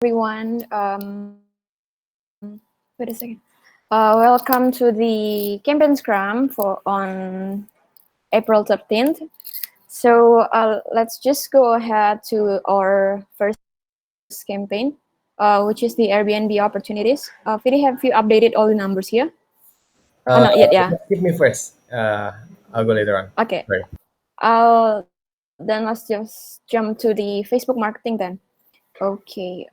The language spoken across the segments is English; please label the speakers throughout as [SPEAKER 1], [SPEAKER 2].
[SPEAKER 1] everyone. Wait a second. Welcome to the campaign Scrum for on April 13th. So let's just go ahead to our first campaign, which is the Airbnb opportunities. Fidi, have you updated all the numbers here?
[SPEAKER 2] Uh,
[SPEAKER 1] Not yet, yeah.
[SPEAKER 2] Give me first. I'll go later on.
[SPEAKER 1] Okay.
[SPEAKER 2] Sorry.
[SPEAKER 1] Then let's just jump to the Facebook marketing then. Okay.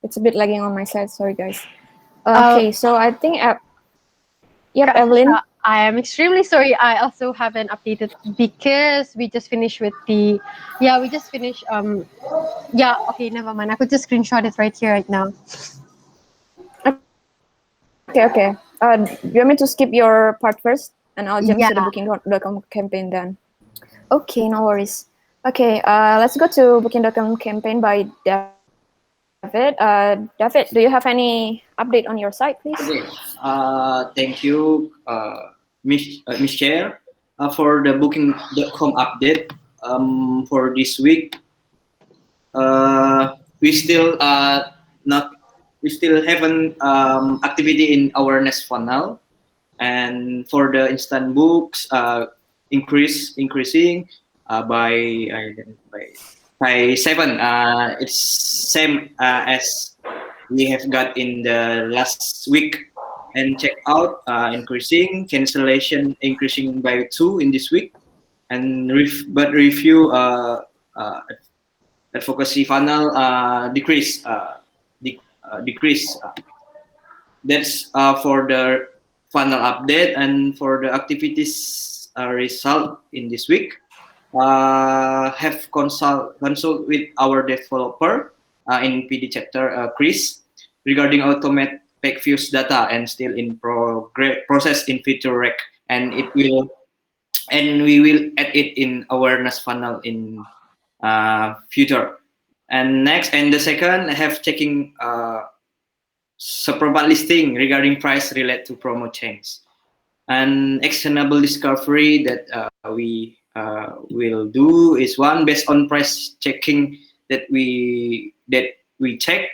[SPEAKER 1] It's a bit lagging on my side. Sorry, guys.
[SPEAKER 3] Uh,
[SPEAKER 1] Okay, so I think, yep,
[SPEAKER 3] Kak
[SPEAKER 1] Evelyn.
[SPEAKER 3] Sasha, I am extremely sorry. I also haven't updated because we just finished with the, yeah, we just finished. Okay, never mind. I could just screenshot it right here, right now.
[SPEAKER 1] Okay. Do you want me to skip your part first, and I'll jump to the
[SPEAKER 3] Yeah.
[SPEAKER 1] Booking.com campaign then? Okay, no worries. Okay, let's go to Booking.com campaign by David. David, do you have any update on your site, please?
[SPEAKER 4] Okay. Thank you, Miss Chair, for the Booking.com update. For this week, we still not we still haven't activity in awareness funnel, and for the instant books, increasing by by 7. It's same as we have got in the last week, and checkout increasing, cancellation increasing by 2 in this week, and but review advocacy funnel decrease. That's for the funnel update, and for the activities result in this week. Have consult with our developer in PD chapter, Chris, regarding automate page views data, and still in process in feature rec, and we will add it in awareness funnel in future. And next, and the second, I have checking suburban listing regarding price related to promo change, and actionable discovery that we will do is one, based on price checking that we check,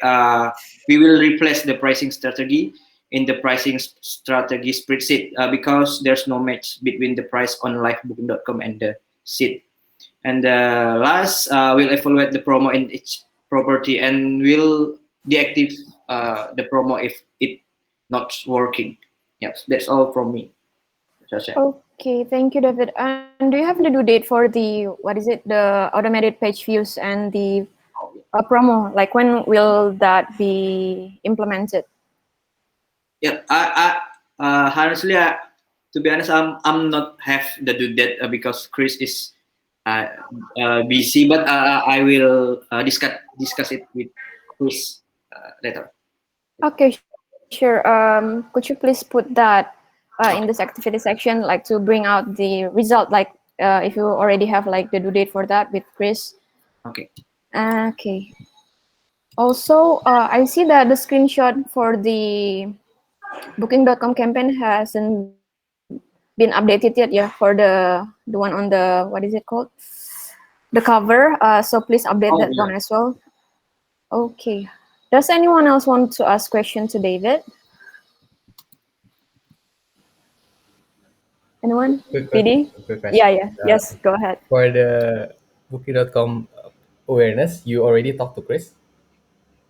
[SPEAKER 4] we will replace the pricing strategy in the pricing strategy spreadsheet, because there's no match between the price on livebooking.com and the sheet. And last, we'll evaluate the promo in each property, and we'll deactive the promo if it not working. Yes, that's all from me, Sasha.
[SPEAKER 1] Okay, thank you, David. And do you have the due date for the, what is it, the automated page views and the promo? Like, when will that be implemented?
[SPEAKER 4] Yeah, honestly, to be honest, I'm not have the due date, because Chris is uh, busy, but I will discuss it with Chris later.
[SPEAKER 1] Okay, sure. Could you please put that in this activity section, like to bring out the result, like if you already have like the due date for that with Chris?
[SPEAKER 4] Okay.
[SPEAKER 1] Okay. Also, I see that the screenshot for the Booking.com campaign hasn't been updated yet, yeah, for the one on the, what is it called? The cover. So please update
[SPEAKER 4] Oh,
[SPEAKER 1] that one
[SPEAKER 4] yeah.
[SPEAKER 1] as well. Okay. Does anyone else want to ask question to David? Anyone?
[SPEAKER 2] Quick,
[SPEAKER 1] PD?
[SPEAKER 2] quick question.
[SPEAKER 1] Yeah. Yes, go ahead.
[SPEAKER 2] For the Booking.com awareness, you already talked to Chris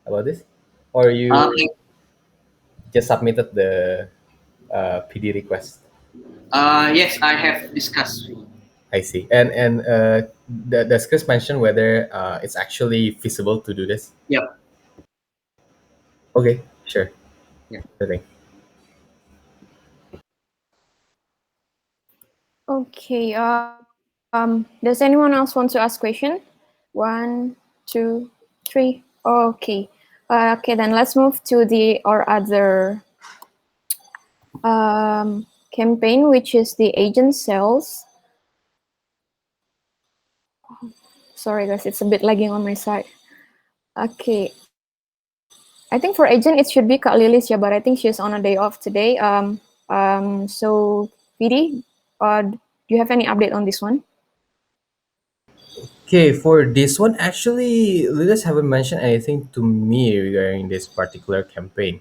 [SPEAKER 2] about this, or
[SPEAKER 4] Uh,
[SPEAKER 2] you just submitted the PD request?
[SPEAKER 4] yes, I have discussed.
[SPEAKER 2] I see. And does Chris mention whether it's actually feasible to do this?
[SPEAKER 4] Yeah,
[SPEAKER 2] Okay, sure.
[SPEAKER 4] yeah.
[SPEAKER 2] Sure thing.
[SPEAKER 1] Okay. Does anyone else want to ask question? One, two, three. Okay. Okay, then let's move to the or other campaign, which is the agent sales. Sorry, guys, it's a bit lagging on my side. Okay. I think for agent it should be Kak Lilis, yeah, but I think she's on a day off today. So Vidi, do you have any update on this one?
[SPEAKER 2] Okay, for this one, actually, Lilis haven't mentioned anything to me regarding this particular campaign.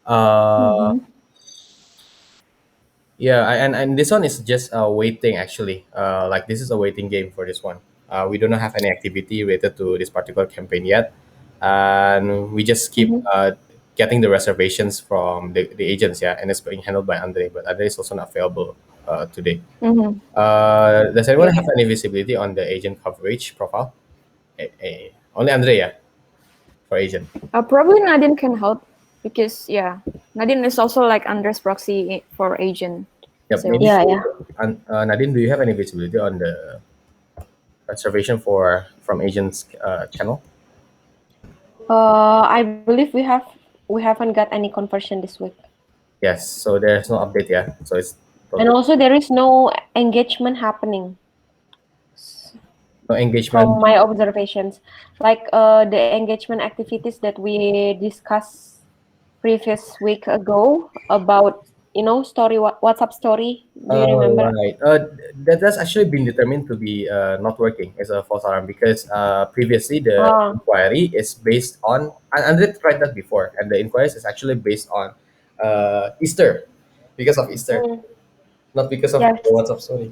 [SPEAKER 2] Uh,
[SPEAKER 1] Mm-hmm.
[SPEAKER 2] yeah, and this one is just waiting actually. Like this is a waiting game for this one. We don't have any activity related to this particular campaign yet, and we just keep
[SPEAKER 1] Mm-hmm.
[SPEAKER 2] getting the reservations from the agents. Yeah, and it's being handled by Andre, but Andre is also not available today.
[SPEAKER 1] Mm-hmm.
[SPEAKER 2] Does anyone
[SPEAKER 1] Okay.
[SPEAKER 2] have any visibility on the agent coverage profile? Only Andre, yeah, for agent.
[SPEAKER 1] Probably Nadine can help because yeah, Nadine is also like Andres proxy for agent.
[SPEAKER 2] Yep.
[SPEAKER 1] So
[SPEAKER 2] Maybe
[SPEAKER 3] Yeah,
[SPEAKER 2] for
[SPEAKER 3] yeah.
[SPEAKER 2] Nadine, do you have any visibility on the reservation for from agents channel?
[SPEAKER 3] I believe we haven't got any conversion this week.
[SPEAKER 2] Yes. So there's no update. Yeah. So it's
[SPEAKER 3] And
[SPEAKER 2] totally
[SPEAKER 3] also there is no engagement happening
[SPEAKER 2] no engagement.
[SPEAKER 3] from my observations. Like the engagement activities that we discussed previous week ago about story WhatsApp story. Do you
[SPEAKER 2] Oh,
[SPEAKER 3] remember?
[SPEAKER 2] right. That's actually been determined to be not working as a false alarm because previously the
[SPEAKER 3] Uh,
[SPEAKER 2] inquiry is based on, and Andre tried that before, and the inquiries is actually based on Easter, because of Easter,
[SPEAKER 3] mm,
[SPEAKER 2] not because of the
[SPEAKER 3] yes,
[SPEAKER 2] WhatsApp story.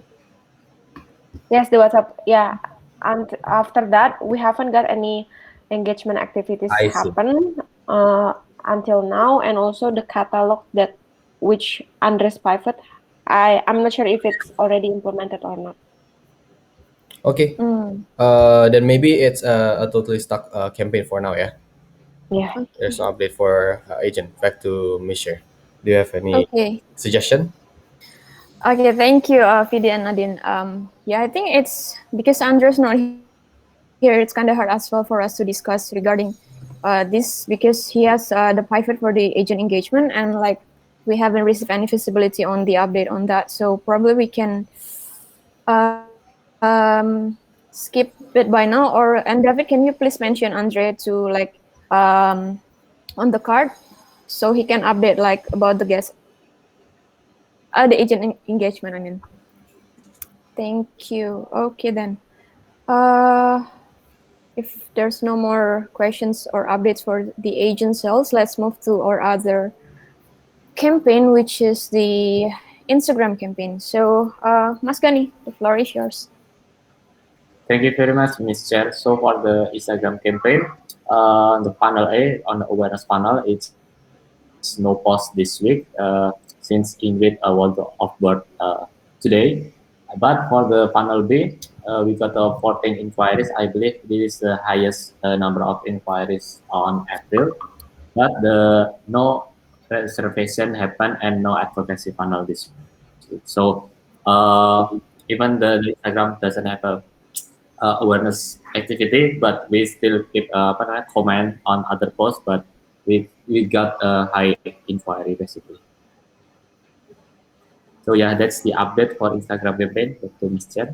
[SPEAKER 3] yes, the WhatsApp. Yeah, and after that we haven't got any engagement activities
[SPEAKER 2] I see.
[SPEAKER 3] happen uh, until now, and also the catalog that which Andres pivot. I'm not sure if it's already implemented or not.
[SPEAKER 2] Okay.
[SPEAKER 1] mm,
[SPEAKER 2] Then maybe it's a totally stuck campaign for now. Yeah.
[SPEAKER 3] Yeah.
[SPEAKER 2] There's
[SPEAKER 1] okay.
[SPEAKER 2] no update for agent. Back to Misha. Do you have any
[SPEAKER 1] Okay.
[SPEAKER 2] suggestion?
[SPEAKER 1] Okay, thank you, Fidi and Nadine. Yeah, I think it's because Andres not here. It's kind of hard as well for us to discuss regarding this because he has the pivot for the agent engagement, and like we haven't received any visibility on the update on that. So probably we can skip it by now. Or and David, can you please mention Andre to like um, on the card so he can update like about the guest, the agent engagement. I mean, thank you. Okay then. Uh, if there's no more questions or updates for the agent sales, let's move to our other campaign, which is the Instagram campaign. So, Mas Gani, the floor is yours.
[SPEAKER 5] Thank you very much, Ms. Chair. So for the Instagram campaign, the panel A on the awareness panel, it's no post this week since Ingrid was off board today. But for the panel B, we got 14 inquiries. I believe this is the highest number of inquiries on April. But the no reservation happened and no advocacy panel this week. So even the Instagram doesn't have a awareness activity, but we still keep apa namanya, comment on other posts, but we got a high inquiry basically. So yeah, that's the update for Instagram campaign to Miss Chen.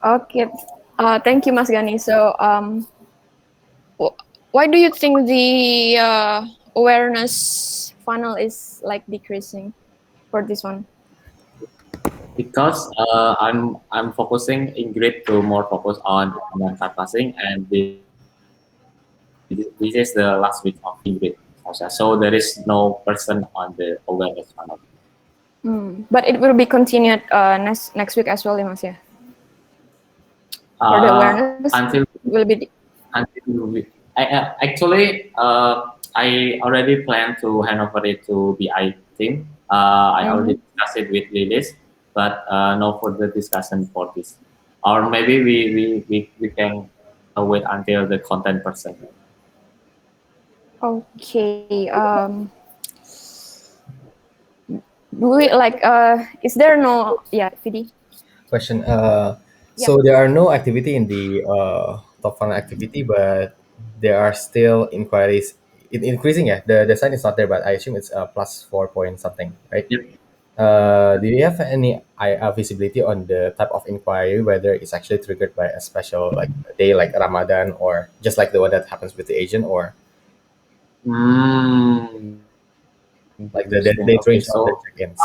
[SPEAKER 1] Okay. Thank you, Mas Gani. So, why do you think the awareness funnel is like decreasing for this one?
[SPEAKER 5] Because I'm focusing Ingrid to more focus on passing, and this is the last week of Ingrid. So there is no person on the awareness panel.
[SPEAKER 1] But it will be continued next week as well, ya, Mas, ya? For the
[SPEAKER 5] Until
[SPEAKER 1] awareness will be.
[SPEAKER 5] actually I already plan to hand over it to BI team. I already
[SPEAKER 1] Mhm.
[SPEAKER 5] discussed it with Lilis, but no further discussion for this. Or maybe we can wait until the content person.
[SPEAKER 1] Okay. Do we like is there no, yeah, VD?
[SPEAKER 2] Question.
[SPEAKER 1] Yeah.
[SPEAKER 2] So there are no activity in the top funnel activity, but there are still inquiries. It increasing. Yeah. The sign is not there, but I assume it's plus 4 point something, right?
[SPEAKER 5] Yep.
[SPEAKER 2] Do you have any visibility on the type of inquiry, whether it's actually triggered by a special like a day like Ramadan, or just like the one that happens with the agent, or
[SPEAKER 5] Interesting. Okay,
[SPEAKER 2] like
[SPEAKER 5] so
[SPEAKER 2] the date range of the check-ins?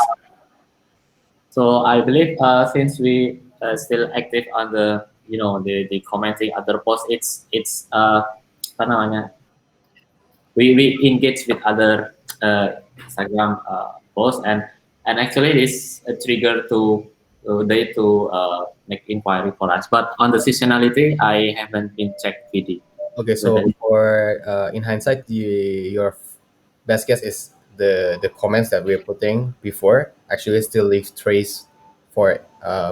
[SPEAKER 5] so I believe since we still active on the the commenting other posts. It's apa namanya, we engage with other Instagram posts, and actually this a trigger to they to make inquiry for us. But on the seasonality, I haven't been checked VD.
[SPEAKER 2] Okay, so
[SPEAKER 5] Whether
[SPEAKER 2] for in hindsight, your best guess is the comments that we're putting before actually still leave trace for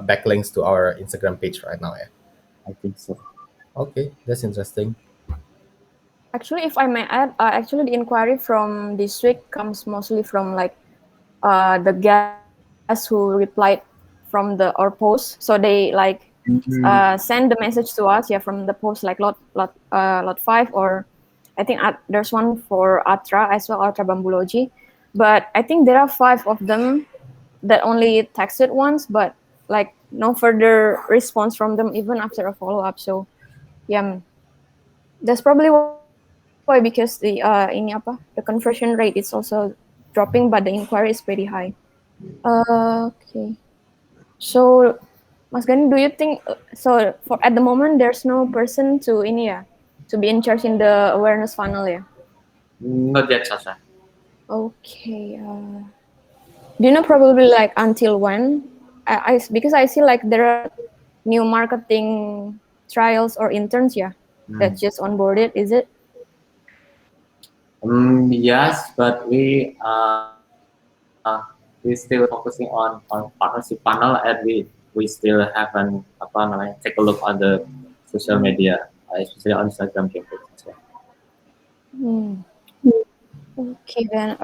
[SPEAKER 2] backlinks to our Instagram page right now. Yeah.
[SPEAKER 5] I think so.
[SPEAKER 2] Okay, that's interesting.
[SPEAKER 1] Actually, if I may add, actually the inquiry from this week comes mostly from like the guests who replied from our post. So they like
[SPEAKER 5] Mm,
[SPEAKER 1] send the message to us, yeah, from the post like lot 5, or I think there's one for Atra as well, Atra Bambuloji. But I think there are 5 of them that only texted once, but like no further response from them even after a follow up. So yeah, that's probably why, because the ini apa, the conversion rate is also dropping, but the inquiry is pretty high. Okay. So, Mas Gani, do you think so? For at the moment, there's no person to ini ya, to be in charge in the awareness funnel ya.
[SPEAKER 5] not yet, Sasha.
[SPEAKER 1] Okay. Do you know probably like until when? Because I see like there are new marketing trials or interns, yeah, that
[SPEAKER 5] Mm.
[SPEAKER 1] just onboarded. Is it?
[SPEAKER 5] Yes, but we still focusing on partnership panel, and we still haven't apa namanya take a look on the social media, especially on Instagram campaigns as well.
[SPEAKER 1] Hmm. Okay then.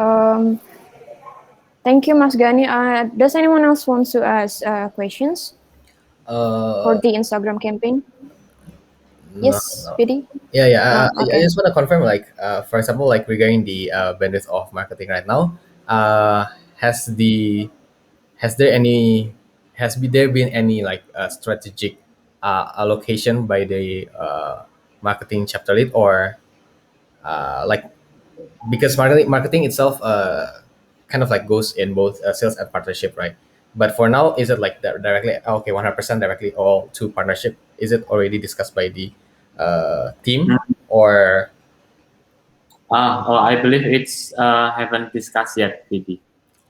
[SPEAKER 1] Thank you, Mas Gani. Does anyone else want to ask questions for
[SPEAKER 2] Uh,
[SPEAKER 1] the Instagram campaign?
[SPEAKER 2] no,
[SPEAKER 1] Yes,
[SPEAKER 2] no.
[SPEAKER 1] PD?
[SPEAKER 2] Yeah, yeah.
[SPEAKER 1] No,
[SPEAKER 2] I
[SPEAKER 1] okay.
[SPEAKER 2] just want to confirm, like, for example, like regarding the bandwidth of marketing right now, uh, has the has there any there been any like strategic allocation by the marketing chapter lead, or like, because marketing itself kind of like goes in both sales and partnership, right? But for now, is it like directly, okay, 100% directly all to partnership? Is it already discussed by the team, or
[SPEAKER 5] Oh, I believe it's haven't discussed yet, PD.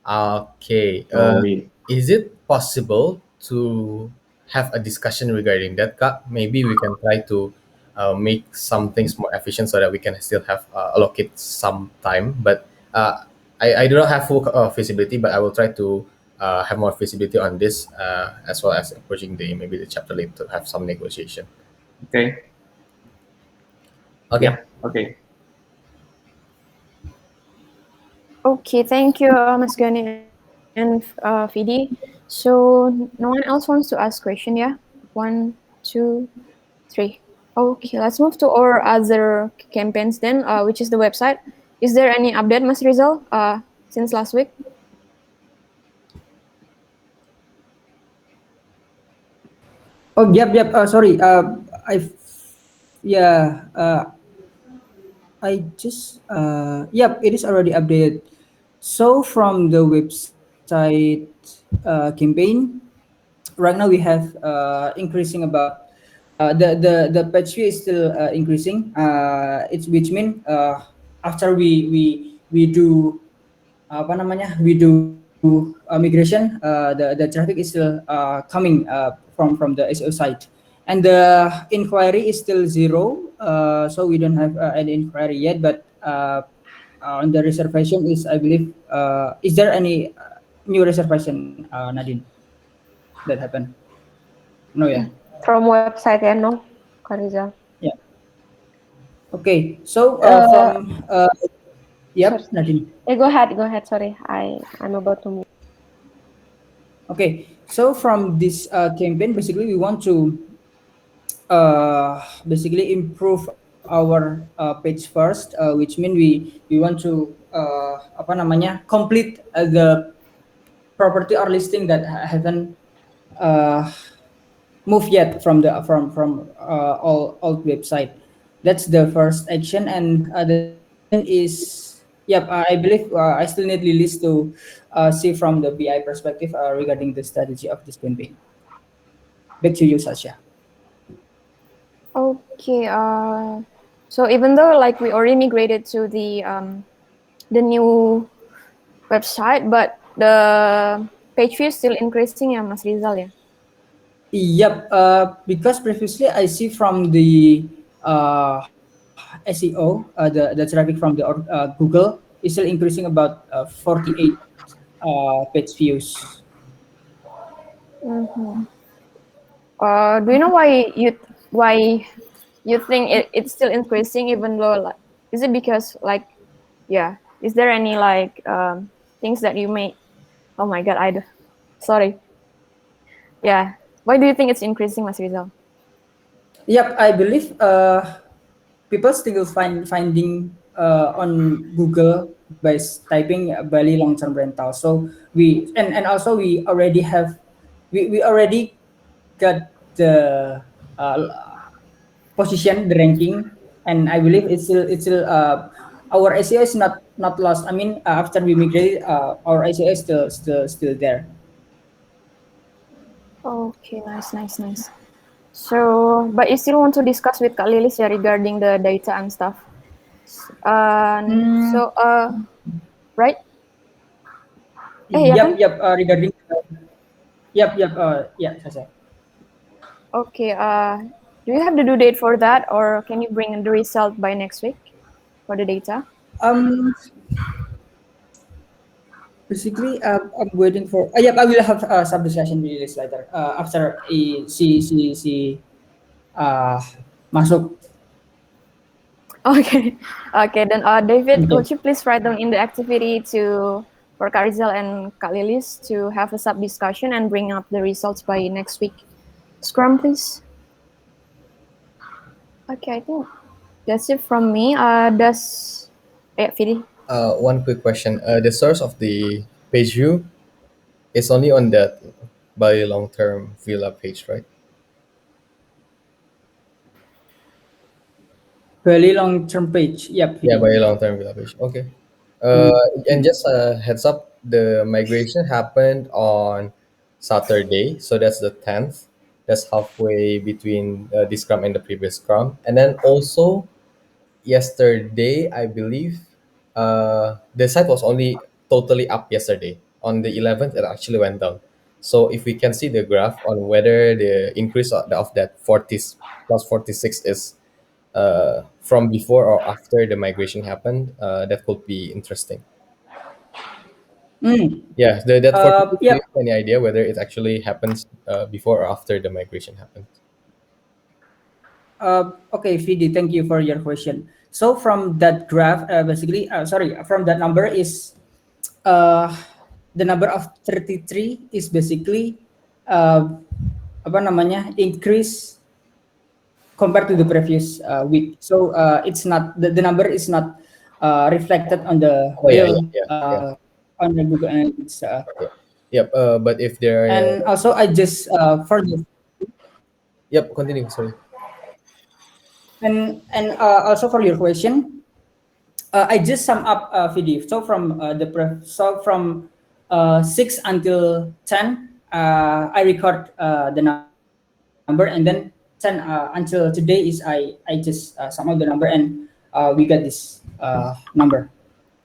[SPEAKER 2] okay?
[SPEAKER 5] So we
[SPEAKER 2] Is it possible to have a discussion regarding that, Kak? Maybe we can try to make some things more efficient so that we can still have allocate some time. But I do not have full visibility, but I will try to have more visibility on this, as well as approaching the maybe the chapter lead to have some negotiation.
[SPEAKER 5] okay.
[SPEAKER 2] Okay.
[SPEAKER 5] Yep. Okay.
[SPEAKER 1] Okay, thank you, Mas Gani and Vidi. So no one else wants to ask question, yeah? One, two, three. Okay, let's move to our other campaigns then, which is the website. Is there any update, Mas Rizal, since last week?
[SPEAKER 6] Oh, yep, yep. Sorry. Yeah. I just, yep, it is already updated. So from the website campaign, right now we have increasing about the page view is still increasing. It's which mean after we do apa namanya, we do migration, the traffic is still coming from the SEO site, and the inquiry is still zero. So we don't have any inquiry yet, but on the reservation is, I believe, is there any new reservation, Nadine, that happened? No, yeah.
[SPEAKER 3] From website ya, no, Kariza.
[SPEAKER 6] Yeah. Okay. So
[SPEAKER 3] Uh,
[SPEAKER 6] from
[SPEAKER 3] sorry.
[SPEAKER 6] yep, Nadine.
[SPEAKER 3] Go ahead, go ahead. Sorry, I'm about to move.
[SPEAKER 6] Okay. So from this campaign, basically we want to basically improve our page first, which mean we want to apa namanya, complete the property or listing that haven't uh, moved yet from the all old website. That's the first action, and the second is, yep, I believe I still need Lilis to see from the BI perspective regarding the strategy of this campaign. Back to you, Sasha.
[SPEAKER 1] Okay. So even though like we already migrated to the new website, but the page view is still increasing, ya, Mas Rizal, ya.
[SPEAKER 6] Yep. Because previously I see from the SEO, the traffic from the Google is still increasing about 48 page views.
[SPEAKER 1] Mm-hmm. Do you know why you think it's still increasing even though like, is it because like, yeah, is there any like things that you may, oh my god, sorry, yeah, why do you think it's increasing, Mas Rizal?
[SPEAKER 6] Yep, I believe people still finding on Google by typing Bali long term rental. So and also we already have we already got the uh, position, the ranking, and I believe it's still our SEO is not lost. I mean, after we migrated, our SEO is still there.
[SPEAKER 1] Okay, nice. So but you still want to discuss with Kak Lilis, ya, regarding the data and stuff,
[SPEAKER 6] Mm,
[SPEAKER 1] so right, ya
[SPEAKER 6] yep,
[SPEAKER 1] kan.
[SPEAKER 6] yep. Regarding, yep, yep. Yeah, Sasa.
[SPEAKER 1] Okay, do you have the due date for that, or can you bring the result by next week for the data?
[SPEAKER 6] Um, Basically, I'm waiting for. Yep, I will have some discussion with this later. After si uh, masuk.
[SPEAKER 1] Okay, okay. Then, David,
[SPEAKER 6] Okay.
[SPEAKER 1] could you please write down in the activity to for Karizal and Kak Lilis to have a sub discussion and bring up the results by next week? Scrum, please. Okay, I think that's it from me. Vidi?
[SPEAKER 2] One quick question. The source of the page view is only on that Bali long term villa page, right?
[SPEAKER 6] Very long term page. Yep,
[SPEAKER 2] Yeah,
[SPEAKER 6] Hidi.
[SPEAKER 2] Bali long term villa page. Okay.
[SPEAKER 6] Mm.
[SPEAKER 2] And just a heads up, the migration happened on Saturday, so that's the 10th. That's halfway between this Scrum and the previous Scrum. And then also yesterday, I believe, the site was only totally up yesterday. On the 11th, it actually went down. So if we can see the graph on whether the increase of that 40 plus 46 is from before or after the migration happened, that could be interesting.
[SPEAKER 6] Mm.
[SPEAKER 2] Yeah, that 46, do you
[SPEAKER 6] Yep.
[SPEAKER 2] have any idea whether it actually happens before or after the migration happened?
[SPEAKER 6] Okay, Fidi, thank you for your question. So from that graph, basically, sorry, from that number is uh, the number of 33 is basically uh, apa namanya increase compared to the previous week. So it's not the number is not reflected on the
[SPEAKER 2] Oh yeah, yeah,
[SPEAKER 6] real
[SPEAKER 2] yeah, yeah.
[SPEAKER 6] on the Google Analytics.
[SPEAKER 2] Okay. Yep. But if there are,
[SPEAKER 6] And also I just for the
[SPEAKER 2] yep, continue. Sorry.
[SPEAKER 6] and also for your question, I just sum up video. So from from 6 until 10, I record the number, and then 10 until today is I just sum up the number, and we got this number.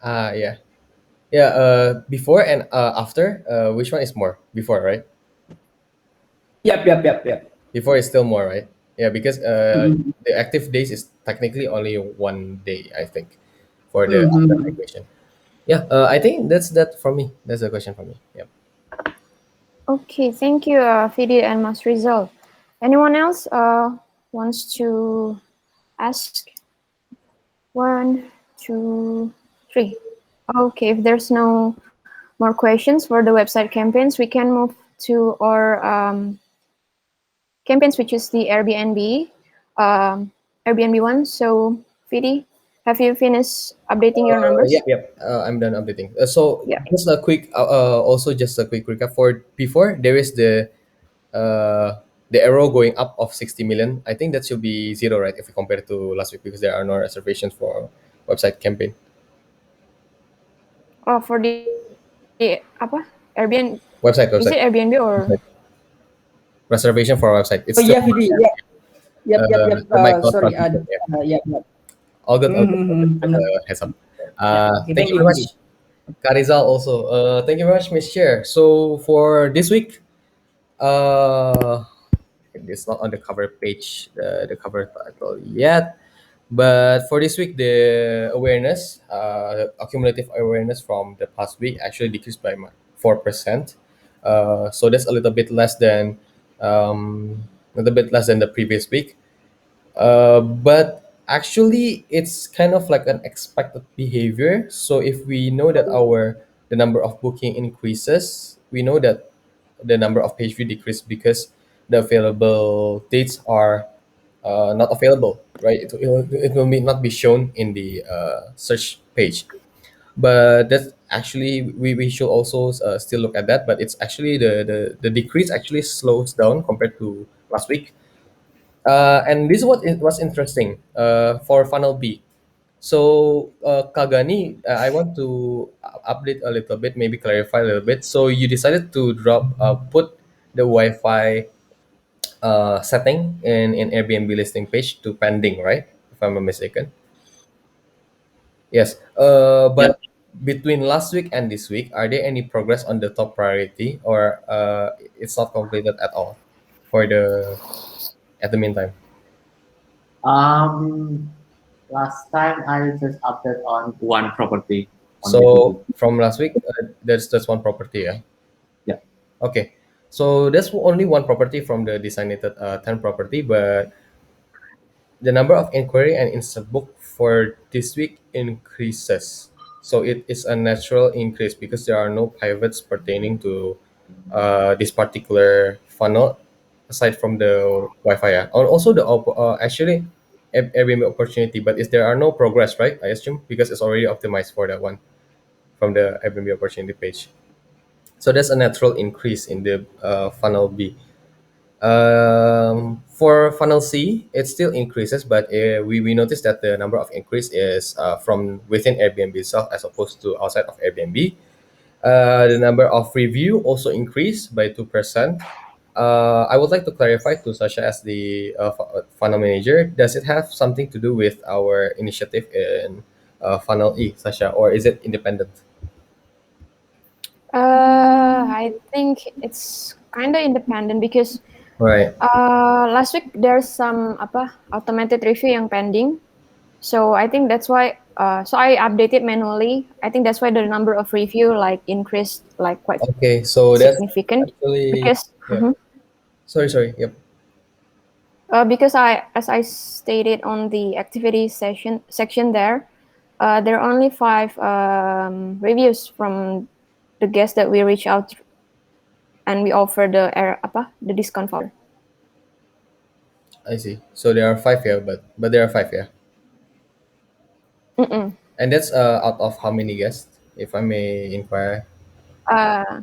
[SPEAKER 2] Yeah, yeah. Before and after. Which one is more? Before, right?
[SPEAKER 6] Yep.
[SPEAKER 2] Before is still more, right? Yeah, because
[SPEAKER 6] Mhm.
[SPEAKER 2] the active days is technically only 1 day, I think, for the after
[SPEAKER 6] Mhm.
[SPEAKER 2] migration. Yeah. I think that's that for me. That's a question for me. Yep.
[SPEAKER 1] Okay, thank you, Vidi and Mas Rizal. Anyone else wants to ask? One, two, three. Okay, if there's no more questions for the website campaigns, we can move to our campaigns, which is the Airbnb one. So, Vidi, have you finished updating your numbers?
[SPEAKER 2] Yep. I'm done updating. So
[SPEAKER 1] Yeah.
[SPEAKER 2] just a quick, also just a quick recap for before. There is the arrow going up of 60 million. I think that should be zero, right? If we compare to last week, because there are no reservations for website campaign.
[SPEAKER 1] Oh, for the apa Airbnb? Is it
[SPEAKER 2] Website,
[SPEAKER 1] Airbnb or
[SPEAKER 2] website. reservation for our website. It's
[SPEAKER 6] Oh
[SPEAKER 2] still
[SPEAKER 6] yeah, Vidi. Yeah. Yep.
[SPEAKER 2] the mic was
[SPEAKER 6] Sorry.
[SPEAKER 2] transmitted. Yeah.
[SPEAKER 6] Yeah.
[SPEAKER 2] All good, all good.
[SPEAKER 6] I'm
[SPEAKER 2] Just
[SPEAKER 6] not.
[SPEAKER 2] a heads up.
[SPEAKER 6] Yeah. Okay.
[SPEAKER 2] Thank
[SPEAKER 6] Thank
[SPEAKER 2] you
[SPEAKER 6] you,
[SPEAKER 2] very
[SPEAKER 6] Vidi.
[SPEAKER 2] much, Karizal. Also, thank you very much, Miss Chair. So for this week, uh, it's not on the cover page, the cover title yet. But for this week, the awareness, accumulative awareness from the past week actually decreased by 4%. So that's a little bit less than the previous week. But actually, it's kind of like an expected behavior. So if we know that the number of booking increases, we know that the number of page view decrease because the available dates are not available, right? It will not be shown in the search page. But that's actually we should also still look at that. But it's actually the decrease actually slows down compared to last week. And this is what it was interesting for funnel B. So Kagani, I want to update a little bit, maybe clarify a little bit. So you decided to put the Wi-Fi setting in Airbnb listing page to pending, right? If I'm not mistaken. Yes.
[SPEAKER 4] Yep.
[SPEAKER 2] But between last week and this week, are there any progress on the top priority, or it's not completed at all for the at the meantime?
[SPEAKER 5] Um, Last time I just update on one property on the to-do.
[SPEAKER 2] So from last week, that's one property, yeah.
[SPEAKER 5] Yeah.
[SPEAKER 2] Okay, so that's only one property from the designated 10 property, but the number of inquiry and instant book for this week increases. So it is a natural increase because there are no pivots pertaining to this particular funnel aside from the Wi-Fi. Yeah? And also actually Airbnb opportunity, but is there are no progress, right? I assume because it's already optimized for that one from the Airbnb opportunity page. So that's a natural increase in the funnel B. For funnel C, it still increases, but we noticed that the number of increase is from within Airbnb itself as opposed to outside of Airbnb. The number of review also increased by 2%. I would like to clarify to Sasha as the funnel manager. Does it have something to do with our initiative in funnel E, Sasha, or is it independent?
[SPEAKER 1] I think it's kind of independent because
[SPEAKER 2] Right.
[SPEAKER 1] last week there's some apa automated review yang pending. So I think that's why. So I updated manually. I think that's why the number of review like increased like quite
[SPEAKER 2] Okay, so that's
[SPEAKER 1] significant
[SPEAKER 2] actually
[SPEAKER 1] because
[SPEAKER 2] yeah. Sorry. Yep.
[SPEAKER 1] because as I stated on the activity section there, there are only 5 reviews from the guests that we reach out and we offer the discount voucher.
[SPEAKER 2] I see. So there are five here, but there are five, yeah.
[SPEAKER 1] Mm-mm.
[SPEAKER 2] And that's out of how many guests, if I may inquire?
[SPEAKER 1] Uh,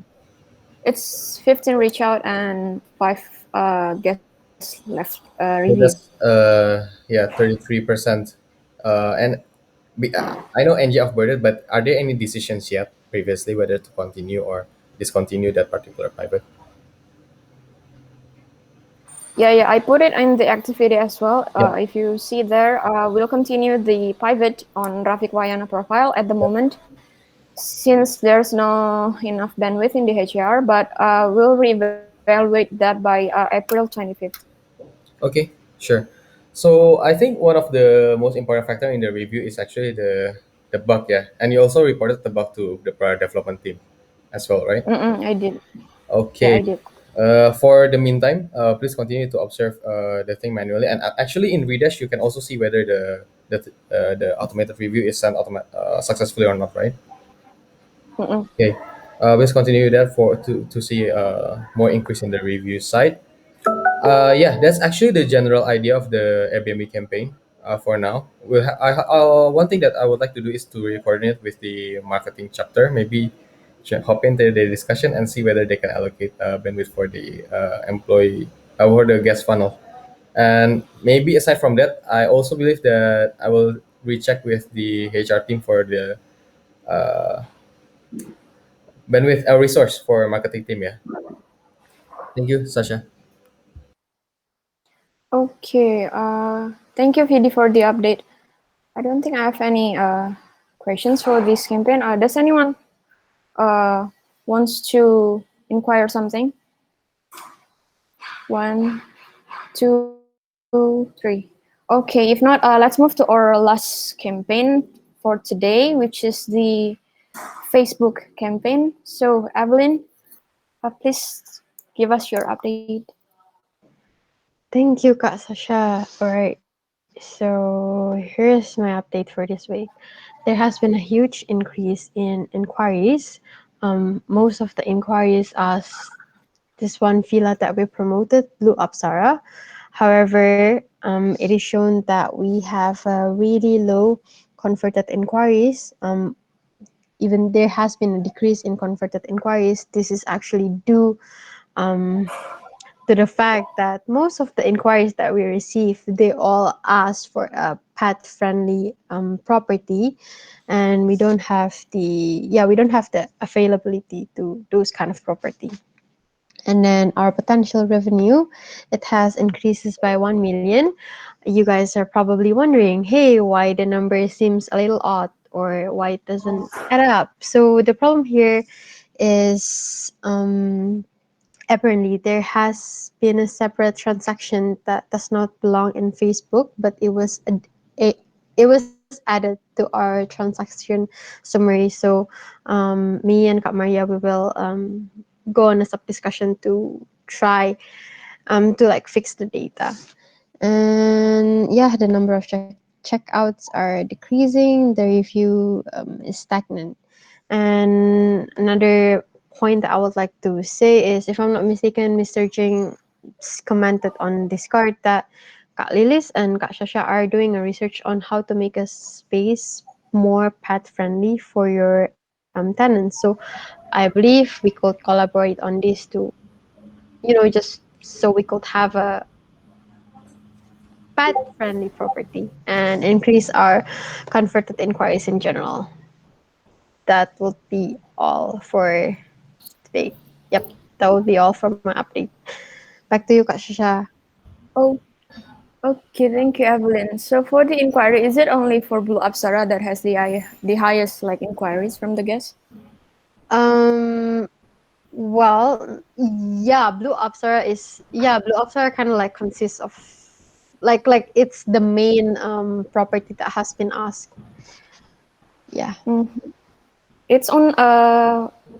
[SPEAKER 1] it's 15 reach out and 5 guests left review.
[SPEAKER 2] So that's 33%. And I know NG upgraded, but are there any decisions yet previously whether to continue or discontinue that particular private?
[SPEAKER 1] Yeah. I put it in the activity as well.
[SPEAKER 2] Yeah.
[SPEAKER 1] If you see there, we'll continue the pivot on Rafik Wayana profile at the moment since there's no enough bandwidth in the HR, but we'll reevaluate that by April 25th.
[SPEAKER 2] Okay, sure. So I think one of the most important factor in the review is actually the bug, yeah. And you also reported the bug to the product development team as well, right?
[SPEAKER 1] Mm-mm, I did. Yeah, I
[SPEAKER 2] Okay.
[SPEAKER 1] did.
[SPEAKER 2] For the meantime, please continue to observe the thing manually. And actually, in Redash, you can also see whether the automated review is sent successfully or not, right?
[SPEAKER 1] Mm-mm.
[SPEAKER 2] Okay. Please continue that to see more increase in the review side. Yeah, that's actually the general idea of the Airbnb campaign. For now, one thing that I would like to do is to coordinate with the marketing chapter. Maybe hop into the discussion and see whether they can allocate bandwidth for the employee or the guest funnel. And maybe aside from that, I also believe that I will recheck with the HR team for the uh, bandwidth resource for marketing team. Yeah. Thank you, Sasha.
[SPEAKER 1] Okay. Thank you, Vidi, for the update. I don't think I have any questions for this campaign. Does anyone uh wants to inquire something? One, two, three. Okay. If not, let's move to our last campaign for today, which is the Facebook campaign. So, Evelyn, please give us your update.
[SPEAKER 3] Thank you, Kak Sasha. All right. So here's my update for this week. There has been a huge increase in inquiries. Most of the inquiries as this one villa that we promoted, Blue Apsara. However, it is shown that we have really low converted inquiries. Even there has been a decrease in converted inquiries. This is actually due um, to the fact that most of the inquiries that we receive, they all ask for a pet friendly property, and we don't have the availability to those kind of property. And then our potential revenue, it has increases by 1 million. You guys are probably wondering, hey, why the number seems a little odd, or why it doesn't add up. So the problem here is apparently there has been a separate transaction that does not belong in Facebook, but it was added to our transaction summary. So me and Kak Maria, we will go on a sub discussion to try to like fix the data. And yeah, the number of checkouts are decreasing. The review is stagnant. And another point that I would like to say is, if I'm not mistaken, Mr. Jing commented on Discord that Kak Lilis and Kak Shasha are doing a research on how to make a space more pet friendly for your tenants. So I believe we could collaborate on this to, just so we could have a pet friendly property and increase our converted inquiries in general. That would be all for today. Yep, that would be all for my update. Back to you, Kak Shasha.
[SPEAKER 1] Oh, okay. Thank you, Evelyn. So, for the inquiry, is it only for Blue Apsara that has the highest like inquiries from the guests?
[SPEAKER 3] Um, well, yeah, Blue Apsara kind of like consists of like it's the main property that has been asked. Yeah,
[SPEAKER 1] Mhm. It's on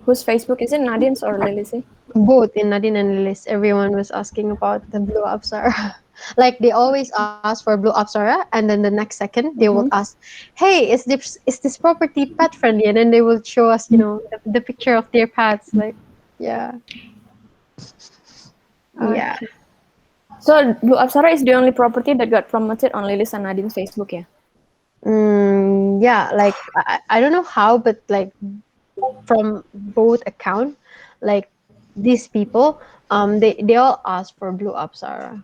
[SPEAKER 1] whose Facebook is it? Nadine's or Lily's?
[SPEAKER 3] both in Nadine and Lilis, everyone was asking about the Blue Apsara. Like they always ask for Blue Apsara, and then the next second they will
[SPEAKER 1] Mm-hmm.
[SPEAKER 3] ask, "Hey, is this property pet friendly?" And then they will show us, the picture of their pets. Like, yeah, yeah.
[SPEAKER 1] Okay. So Blue Apsara is the only property that got promoted on Lily's and Nadine's Facebook, yeah.
[SPEAKER 3] Yeah, like I don't know how, but like from both account, like these people, they all ask for Blue Apsara.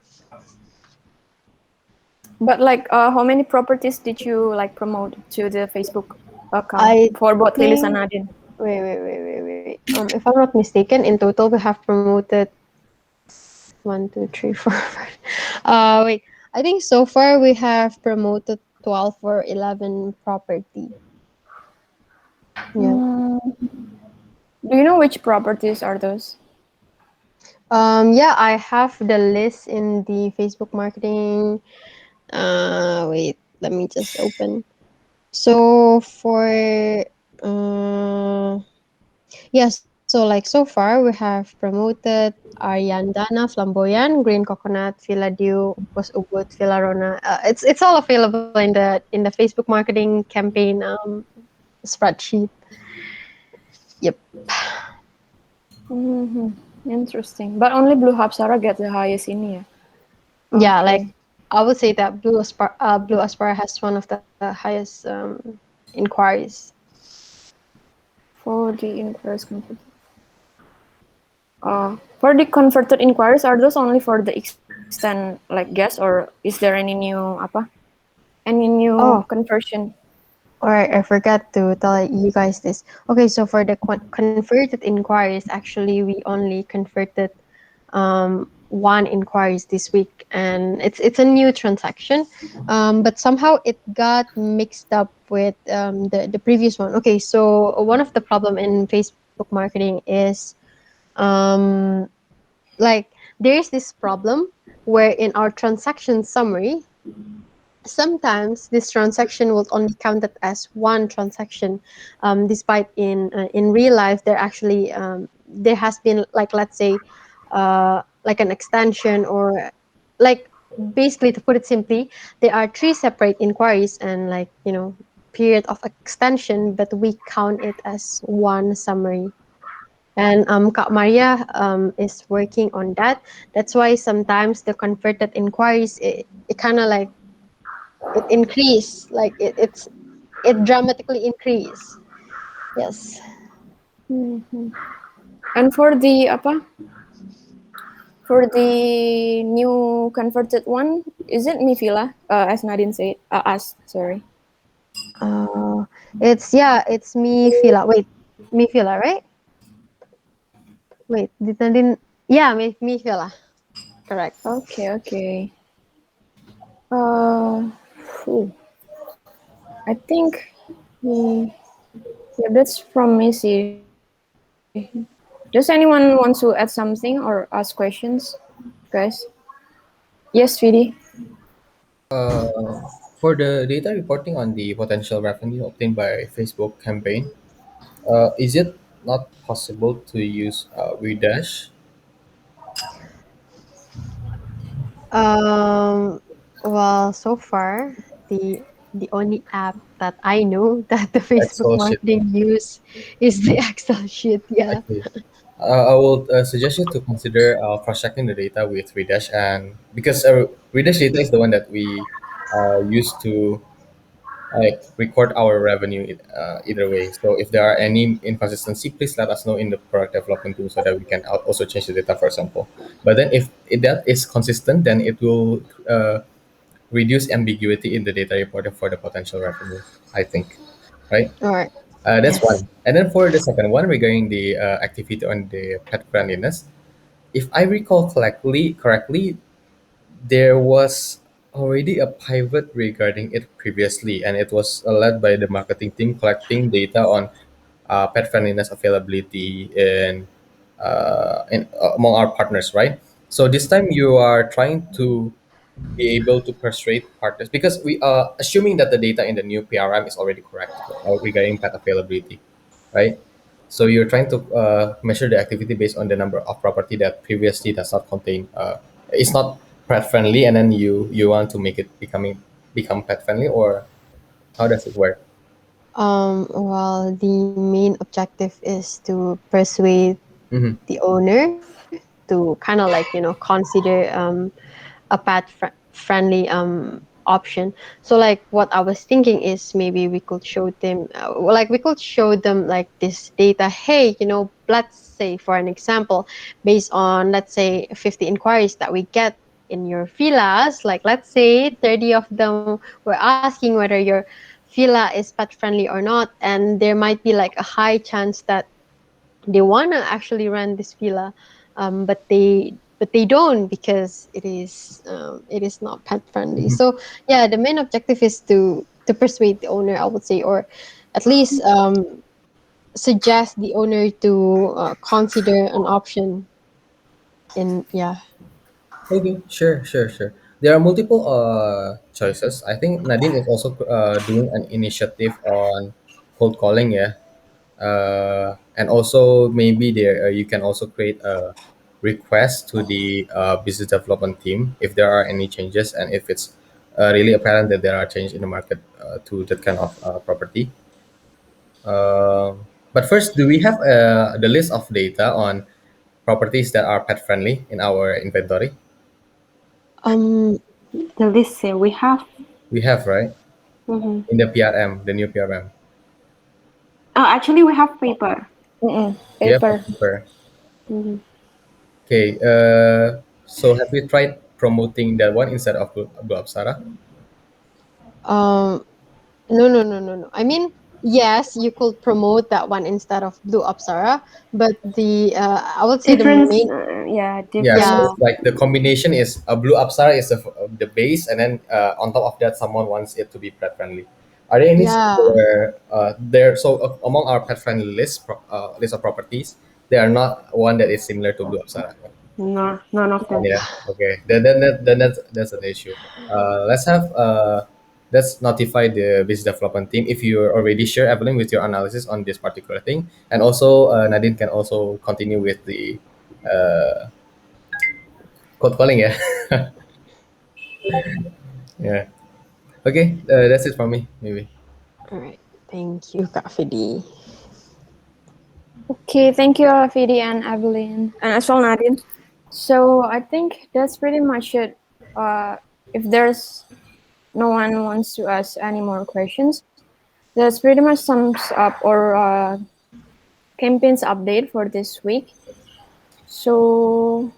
[SPEAKER 1] But like, how many properties did you like promote to the Facebook account
[SPEAKER 3] I
[SPEAKER 1] for both Lily's and
[SPEAKER 3] think
[SPEAKER 1] Nadine?
[SPEAKER 3] wait. If I'm not mistaken, in total we have promoted one, two, three, four, five. Wait. I think so far we have promoted 12 or 11 property. Yeah.
[SPEAKER 1] Mm, do you know which properties are those?
[SPEAKER 3] Yeah, I have the list in the Facebook marketing. Wait, let me just open. So for uh yeah, so like so far we have promoted Ariandana, Flamboyant, Green Coconut, Villa Dew, Was Ubud, Villa Rona. It's all available in the Facebook marketing campaign spreadsheet. Yep.
[SPEAKER 1] Hmm. Interesting. But only Blue Hapsara gets the highest in here.
[SPEAKER 3] Yeah, like
[SPEAKER 1] Okay.
[SPEAKER 3] I would say that Blue Aspara has one of the highest inquiries.
[SPEAKER 1] For the inquiries converted. For the converted inquiries, are those only for the extent like guess, or is there any new apa? Any new
[SPEAKER 3] Oh,
[SPEAKER 1] conversion?
[SPEAKER 3] all right, I forgot to tell you guys this. Okay, so for the converted inquiries, actually, we only converted one inquiries this week, and it's a new transaction, but somehow it got mixed up with the previous one. Okay, so one of the problem in Facebook marketing is um, like there is this problem where in our transaction summary sometimes this transaction will only count it as one transaction, despite in real life there actually there has been, like, let's say like an extension, or like, basically, to put it simply, there are three separate inquiries and, like, period of extension, but we count it as one summary. And Kak Maria is working on that. That's why sometimes the converted inquiries, it kind of like it increase, like it dramatically increase. Yes.
[SPEAKER 1] Mhm. And for the apa? For the new converted one, is it Mivila? As Nadine said, asked. Sorry.
[SPEAKER 3] Uh, it's me Fila. Wait, me Fila, right? Wait, didn't yeah, me Fila. Correct.
[SPEAKER 1] Okay, okay. Uh, phew. I think, mm, yeah, that's from me. See, does anyone want to add something or ask questions, guys? Yes, Vidi.
[SPEAKER 2] For the data reporting on the potential revenue obtained by Facebook campaign, is it not possible to use Redash?
[SPEAKER 3] Um, well, so far the the only app that I know that the Facebook
[SPEAKER 2] Excel sheet.
[SPEAKER 3] marketing use is the Excel sheet. Yeah.
[SPEAKER 2] Okay. I will suggest you to consider cross-checking the data with Redash, and because Redash data is the one that we use to like record our revenue either way. So if there are any inconsistency, please let us know in the product development tool so that we can also change the data, for example. But then if that is consistent, then it will reduce ambiguity in the data reported for the potential revenue, I think, right?
[SPEAKER 3] All right.
[SPEAKER 2] That's
[SPEAKER 3] Yes.
[SPEAKER 2] one. And then for the second one, regarding the activity on the pet friendliness, if I recall correctly, there was already a pivot regarding it previously, and it was led by the marketing team collecting data on pet friendliness availability in among our partners, right? So this time you are trying to be able to persuade partners because we are assuming that the data in the new PRM is already correct regarding pet availability, right? So you're trying to measure the activity based on the number of property that previously does not contain. It's not pet friendly, and then you want to make it become pet friendly, or how does it work?
[SPEAKER 3] Well, the main objective is to persuade
[SPEAKER 2] Mm-hmm.
[SPEAKER 3] the owner to kind of, like, consider a friendly option. So, like, what I was thinking is maybe we could show them, like, we could show them like this data. Hey, let's say, for an example, based on, let's say, 50 inquiries that we get in your villas, like, let's say 30 of them were asking whether your villa is pet friendly or not, and there might be like a high chance that they want to actually rent this villa, but they don't because it is not pet friendly. So yeah, the main objective is to persuade the owner, I would say, or at least suggest the owner to consider an option in, yeah.
[SPEAKER 2] Okay, sure. There are multiple choices. I think Nadine is also doing an initiative on cold calling, yeah. And also maybe there you can also create a request to the business development team if there are any changes and if it's really apparent that there are changes in the market to that kind of property. But first, do we have the list of data on properties that are pet friendly in our inventory?
[SPEAKER 3] um
[SPEAKER 7] The list here we have.
[SPEAKER 2] We have, right?
[SPEAKER 7] Mhm.
[SPEAKER 2] In the PRM, the new PRM.
[SPEAKER 7] Actually, we have paper.
[SPEAKER 1] Mm-mm.
[SPEAKER 2] We have a
[SPEAKER 1] Paper.
[SPEAKER 2] paper.
[SPEAKER 7] Mhm.
[SPEAKER 2] Okay. So have you tried promoting that one instead of Blue Apsara?
[SPEAKER 3] um no, no, no, no, no, I mean, yes, you could promote that one instead of Blue Apsara, but the I would say the
[SPEAKER 7] Difference,
[SPEAKER 3] main,
[SPEAKER 7] yeah,
[SPEAKER 2] Yeah, so
[SPEAKER 3] yeah,
[SPEAKER 7] difference.
[SPEAKER 2] it's like the combination is a blue Apsara is the base, and then on top of that, someone wants it to be pet friendly. Are there any
[SPEAKER 3] yeah,
[SPEAKER 2] similar there? So among our pet friendly list of properties, they are not one that is similar to blue Apsara.
[SPEAKER 7] No, none of them.
[SPEAKER 2] Yeah. Okay. Then that's an issue. Let's notify the business development team if you're already sure, Evelyn, with your analysis on this particular thing, and also Nadine can also continue with the uh, code calling. Yeah. Yeah. Okay. That's it from me. Maybe.
[SPEAKER 3] all right. Thank you, Kak Fidi.
[SPEAKER 1] Okay, thank you, Fidi and Evelyn, and as well, Nadine. So I think that's pretty much it. If there's no one wants to ask any more questions, that's pretty much sums up our campaigns update for this week. So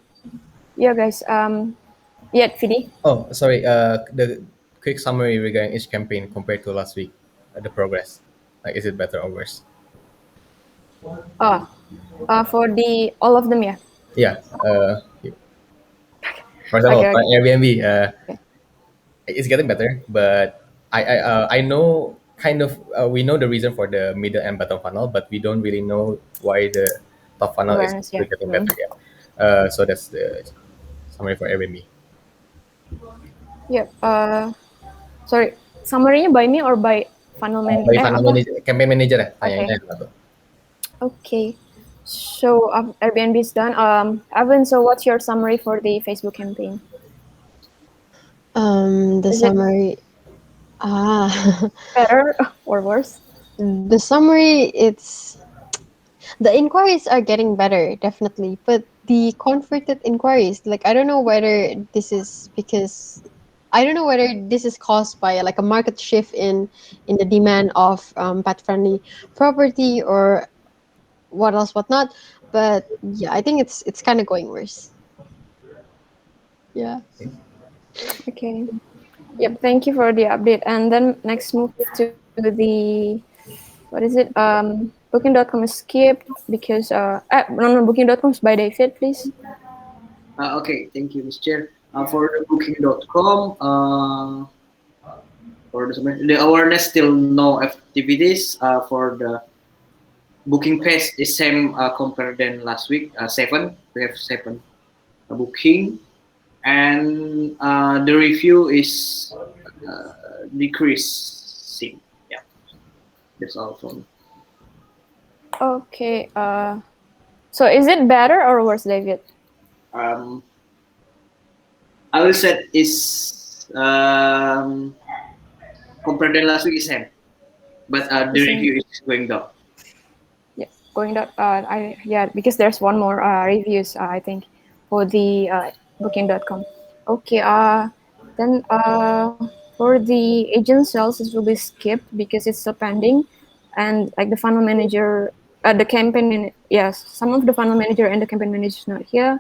[SPEAKER 1] yeah, guys. Yeah, Fidi.
[SPEAKER 2] Oh, sorry. The quick summary regarding each campaign compared to last week. The progress. Like, is it better or worse?
[SPEAKER 1] Ah, for the all of them, yeah.
[SPEAKER 2] Yeah. For example,
[SPEAKER 1] Okay,
[SPEAKER 2] for
[SPEAKER 1] okay.
[SPEAKER 2] Airbnb. It's getting better, but I know kind of we know the reason for the middle and bottom funnel, but we don't really know why the top funnel is
[SPEAKER 1] Awareness,
[SPEAKER 2] still
[SPEAKER 1] yeah.
[SPEAKER 2] getting
[SPEAKER 1] Mm.
[SPEAKER 2] better. Yeah. So that's the summary for Airbnb.
[SPEAKER 1] Yep. Sorry. Summary-nya by me or by funnel man?
[SPEAKER 2] By funnel
[SPEAKER 1] Apa?
[SPEAKER 2] manager, campaign manager ya, tanyanya
[SPEAKER 1] Okay.
[SPEAKER 2] satu.
[SPEAKER 1] Okay. So Airbnb is done. Evan, so what's your summary for the Facebook campaign?
[SPEAKER 3] The
[SPEAKER 1] Is it
[SPEAKER 3] summary. Ah,
[SPEAKER 1] better or worse?
[SPEAKER 3] the summary. It's the inquiries are getting better, definitely, but the converted inquiries, like I don't know whether this is because I don't know whether this is caused by like a market shift in the demand of pet friendly property or what else, whatnot. But yeah, I think it's kind of going worse. Yeah.
[SPEAKER 1] Okay. Yep. Thank you for the update. And then next move to the what is it? Booking.com is skipped because no, Booking.com is by David, please.
[SPEAKER 4] Okay, thank you, Mr. Chair. For the Booking.com, for the awareness still no activities. For the booking page is same compared than last week. Seven, we have seven booking, and the review is decreasing. Yeah, that's all from.
[SPEAKER 1] Okay. So is it better or worse, David?
[SPEAKER 4] Um, I will say is compared than last week is same, but
[SPEAKER 1] The
[SPEAKER 4] the
[SPEAKER 1] same.
[SPEAKER 4] review is going down.
[SPEAKER 1] Yeah, going down. I yeah, because there's one more reviews. I think for the Booking.com. Okay. Then for the agent sales, it will be skipped because it's still pending, and like the funnel manager, the yes, some of the funnel manager and the campaign manager is not here.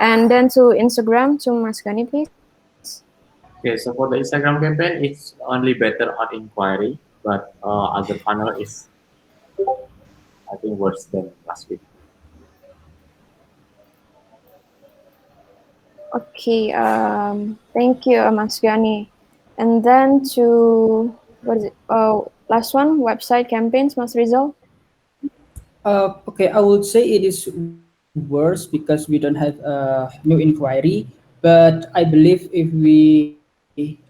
[SPEAKER 1] And then to Instagram, to Mas Gani, please.
[SPEAKER 5] Okay, so for the Instagram campaign, it's only better on inquiry, but other funnel is I think worse than last week.
[SPEAKER 1] Okay, thank you, Mas Gani. And then to what is it? Last one, website campaigns, Mas Rizal.
[SPEAKER 6] Okay, I would say it is worse because we don't have new inquiry. But I believe if we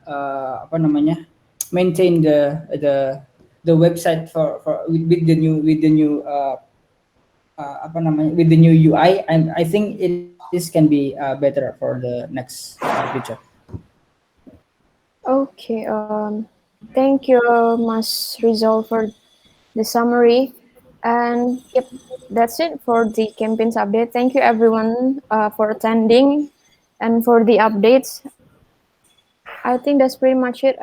[SPEAKER 6] apa namanya maintain the website for with apa namanya with the new UI, I think it is can be better for the next future.
[SPEAKER 1] Okay, thank you, Mas Rizal, for the summary. And yep, that's it for the campaigns update. Thank you, everyone, for attending and for the updates. I think that's pretty much it.